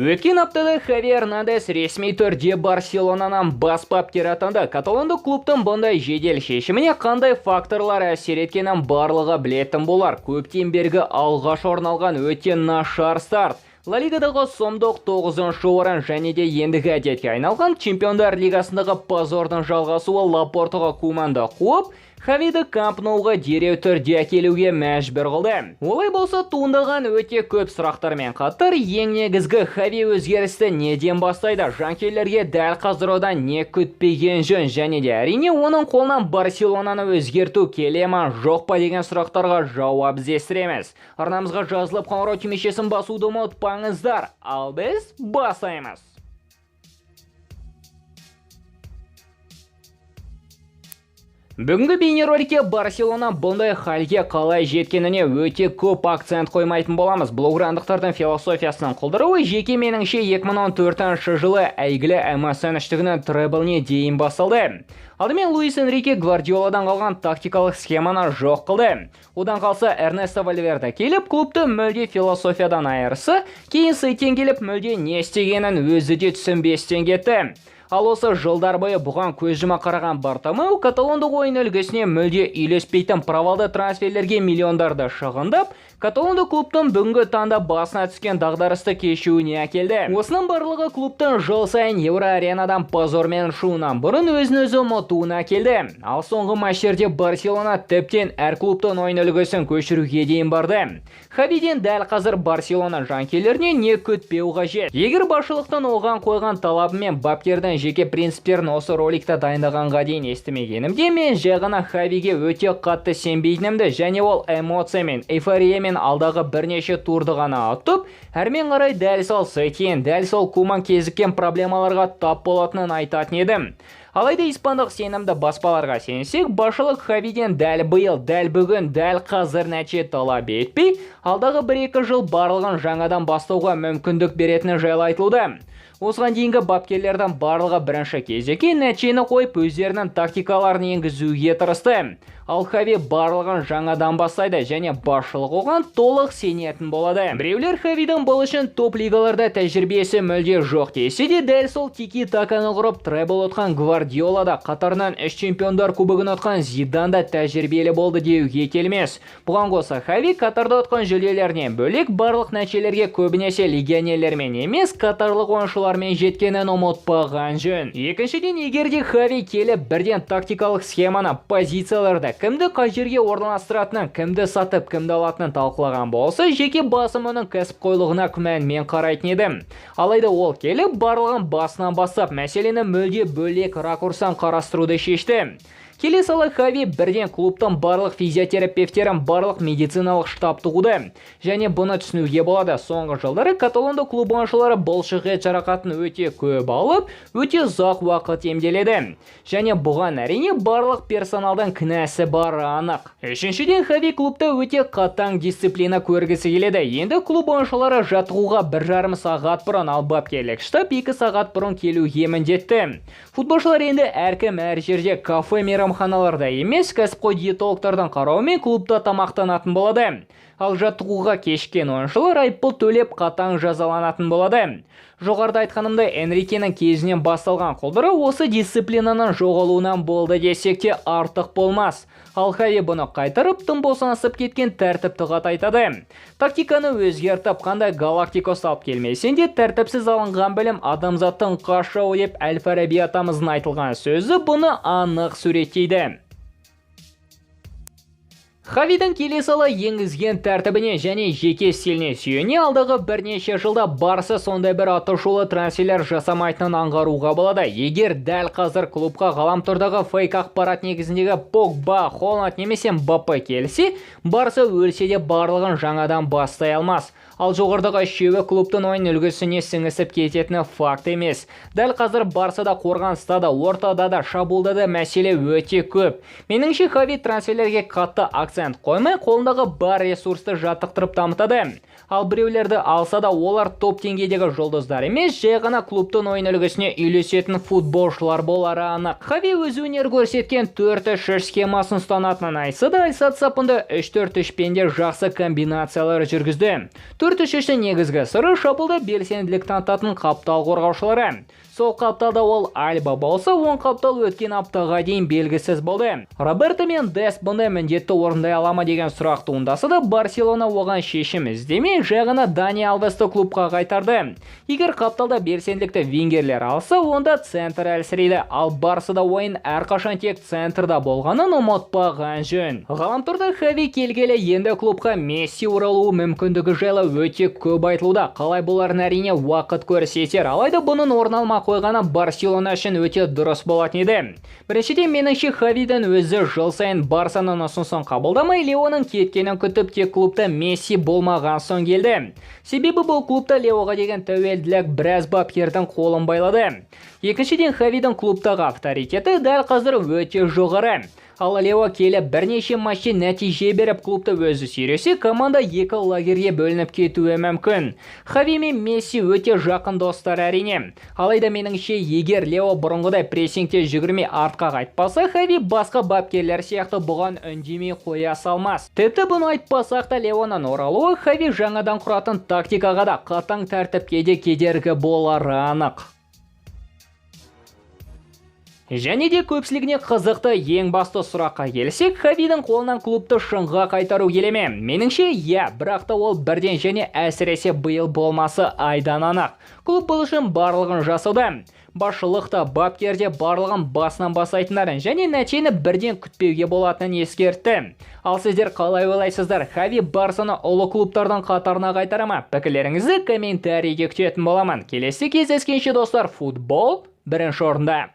Өткен аптада Хави Эрнандес ресми түрде Барселонанан бас бапкер атанды. Каталондық клубтың бұндай жедел шешіміне қандай факторлар әсер еткенін барлығы білетін болар. Көптен бергі алғаш орын алған өте нашар старт. Ла Лигадағы сомдық 9-шы орын және де ендігі әдетке айналған Чемпиондар Лигасындағы позордың жалғасуы Лапортаға команда қуып, Хавиді Камп Ноуға дереу түрде әкелуге мәжбүр қылды. Олай болса туындаған өте көп сұрақтармен қатар ең негізгі Хави өзгерісті неден бастайды? Жанкүйерлерге дәл қазір одан не күтпеген жөн және де әрине оның қолынан Барселонаны өзгерту келе ма жоқ па деген сұрақтарға жауап іздестіреміз. Арнамызға жазылып қоңырау түймешесін басуды ұмытпаңыздар. Ал біз бастаймыз. Бүгінгі бейнероликте Барселона бұндай халге қалай жеткеніне өте көп акцент қоймайтын боламыз. Блограндықтардың философиясының құлдыруы жеке меніңше 2014 жылы әйгілі MSN үштігінің требліне дейін басылды. Алдымен Луис Энрике Гвардиоладан қалған тактикалық схеманы жоқ қылды. Одан қалса Эрнесто Вальверде келіп, клубты мүлде философиядан айырсы, кейін Сетен келіп мүлде не істегенін өзі де түсінбестен кетті. Ал осы жылдар бойы бұған көз жұма қараған Бартомеу каталондық ойын үлгісіне мүлде үйлеспейтін провалды трансферлерге миллиондарды шығындап, каталондық клубтың бүгінгі таңда басына түскен дағдарысты кешуіне әкелді. Осының барлығы клубтың жыл сайын Евро-аренадан позормен ұшуынан бұрын өзін-өзі ұмытуына әкелді. Ал соңғы матчтерде Барселона тіптен әр клубтың ойын үлгісін көшіруге дейін барды. Хавиден дәл қазір Барселона жанкүйерлеріне не күтпеу қажет. Егер басшылықтың оған қойған талабы мен бапкердің жеке принциптерін осы роликта дайындағанға дейін естімегенімде, мен жағына Хавиге өте қатты сенбейтінімді және ол эмоциямен, эйфориямен алдағы бірнеше турды ғана атып, әрмен қарай дәл сол Сетен, дәл сол Куман кезіккен проблемаларға тап болатынын айтатын едім. Алайда испандық сенімді баспаларға сенсек, басшылық Хавиден дәл биыл, дәл бүгін, дәл қазір нәтиже талап етпей, алдағы 1-2 жыл барлығын жаңадан бастауға мүмкіндік беретіні жайлы айтылды. Осыған дейінгі бапкерлердің барлығы бірінші кезекке нәтижені қойып өздерінің тактикаларын енгізуге тырысты. Ал Хави барлығын жаңадан бастайды және басшылық оған толық сенетін болады. Біреулер Хавидің бұл үшін топ лигаларда тәжірибесі мүлде жоқ десе де, дәл сол тики-таканы құрып требл отқан Гвардиолада, қатарынан 3 чемпиондар кубогын отқан Зиданда тәжірибелі болды деуге келмес. Бұған қоса Хави Катарда отқан жүлделерінен бөлек барлық нәтижелерге көбінесе легионерлермен емес, катарлық ойыншылармен жеткенін ұмытпаған жөн. Екіншіден, егерде Хави келіп бірден тактикалық схеманы, позицияларды, кімді қай жерге орналастыратынын, кімді сатып, кімді алатынын талқылаған болса, жеке басым оның кәсіпқойлығына күмәнмен қарайтын едім. Алайда ол келіп барлығын басынан бастап, мәселені мүлде бөлек ракурстан қарастыруды шешті. Келесалы Хави бірден клубтың барлық физиотерапевтерін, барлық медициналық штабты құрды. Және бұны түсінуге болады. Соңғы жылдары каталондық клуб ойыншылары бұлшықет жарақатын өте көп алып, өте ұзақ уақыт емделеді. Және бұған әрине барлық персоналдың кінәсі бары анық. Үшіншіден, Хави клубта өте қатаң дисциплина көргісі келеді. Енді клуб ойыншылары жаттығуға 1,5 сағат бұрын, ал бапкерлік штаб 2 сағат бұрын келуге міндетті. Футболшылар енді әркім әр жерде кафе мейрамханаларда емес, кәсіпқой диетологтардың қарауымен клубта тамақтанатын болады. Ал жаттығуға кешкен ойыншылар айыппұл төлеп қатаң жазаланатын болады. Жоғарыда айтқанымдай, Энрикенің кезінен басталған құлдыры осы дисциплинаның жоғалуынан болды десек те артық болмас. Ал Хави бұны қайтарып, тым босаңсып кеткен тәртіпті қатайтады. Тактиканы өзгертіп, қандай галактикос алып келмесен де, тәртіпсіз алынған білім адамзаттың қашауы деп Әл-Фараби атамыздың айтылған сөзі бұны анық суреттейді. Хавидің келесалы енгізген тәртібіне және жеке стиліне сүйене алдағы бірнеше жылда барысы сондай бір атышулы трансферлер жасамайтынын аңғаруға болады. Егер дәл қазір клубқа ғаламтордағы фейк ақпарат негізіндегі Погба, Холланд немесе Мбаппе келсе, барысы өлсе де барлығын жаңадан бастай алмас. Ал жоғарыдағы үшеуі клубтың ойын үлгісіне сіңісіп кететіні факт емес. Дәл қазір Барсада, қорғаныста да, ортада да, шабуылда да мәселе өте көп. Меніңше Хави трансферлерге қатты акцент процент қоймай, қолындағы бар ресурсты жаттықтырып дамытады. Ал біреулерді алса да олар топ деңгейдегі жұлдыздар емес, жай ғана клубтың ойын үлгісіне үйлесетін футболшылар болары анық. Хави өз өнер көрсеткен 4-3 схемасын ұстанатынын айтса да, Альсат сапында 3-4-3-пен де жақсы комбинациялар жүргізді. 4-3-3-тің негізгі сыры шабуылда белсенділік танытатын қаптал қорғаушылары. Сол қапталда ол Альба болса, оң қаптал өткен аптаға дейін белгісіз болды. Роберто мен Дес бұндай міндетті орындай ала ма деген сұрақ туындаса да, Барселона оған шешім іздемей, жай ғана Дани Алвесті клубқа қайтарды. Егер қапталда белсенділікті вингерлер алса, онда центр әлсірейді, ал Барсада ойын әрқашан тек центрда болғанын ұмытпаған жөн. Ғаламторда Хави келгелі енді клубқа Месси оралуы мүмкіндігі жайлы өте көп айтылуда. Қалай боларын әрине уақыт көрсетер, алайда бұның орын алмақ қойғаны Барселона үшін өте дұрыс болатын еді. Біріншіден, меніңше Хавидің өзі жыл сайын Барсаның ұсынысын қабылдамай, Леоның кеткенін күтіп, тек клубта Месси болмаған соң келді. Себебі бұл клубта Леоға деген тәуелділік біраз бапкердің қолын байлады. Екіншіден, Хавидің клубтағы авторитеті дәл қазір өте жоғары. Ал Лео келі бірнеше матчта нәтиже беріп клубты өзі сүйресе, команда екі лагерге бөлініп кетуі мүмкін. Хави мен Месси өте жақын достар әрине. Алайда меніңше, егер Лео бұрынғыдай прессингте жүгірмей артқа қайтпаса, Хави басқа бапкерлер сияқты бұған үндемей қоя салмас. Тіпті бұны айтпасақ та, Леоның оралуы Хави жаңадан құратын тактикаға да, қатаң тәртіпке де кедергі болары анық. Және де көпшілігіне қызықты ең басты сұраққа келсек, Хавидің қолынан клубты шыңға қайтару келеме? Меніңше, бірақ та ол бірден және әсіресе биыл болмасы айдан анық. Клуб бұл үшін барлығын жасауда. Басшылықта, бапкерде барлығын басынан бастайтындарын және нәтижені бірден күтпеуге болатынын ескертті. Ал сіздер қалай ойлайсыздар? Хави Барсаны ұлы клубтардан қатарына қайтара ма? Пікірлеріңізді комментарийге күтетін боламын. Келесі кездескенше достар, футбол бірінші орында.